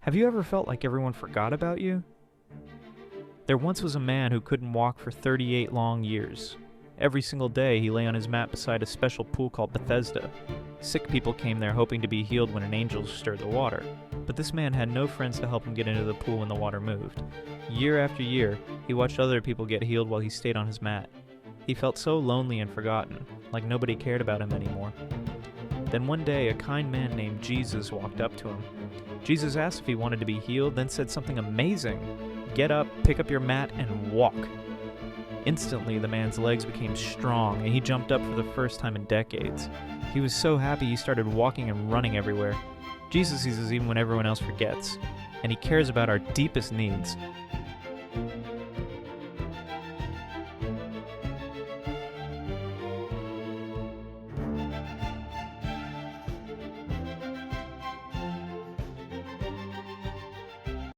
Have you ever felt like everyone forgot about you? There once was a man who couldn't walk for 38 long years. Every single day he lay on his mat beside a special pool called Bethesda. Sick people came there hoping to be healed when an angel stirred the water. But this man had no friends to help him get into the pool when the water moved. Year after year, he watched other people get healed while he stayed on his mat. He felt so lonely and forgotten, like nobody cared about him anymore. Then one day, a kind man named Jesus walked up to him. Jesus asked if he wanted to be healed, then said something amazing. "Get up, pick up your mat, and walk." Instantly, the man's legs became strong, and he jumped up for the first time in decades. He was so happy he started walking and running everywhere. Jesus sees us even when everyone else forgets, and he cares about our deepest needs.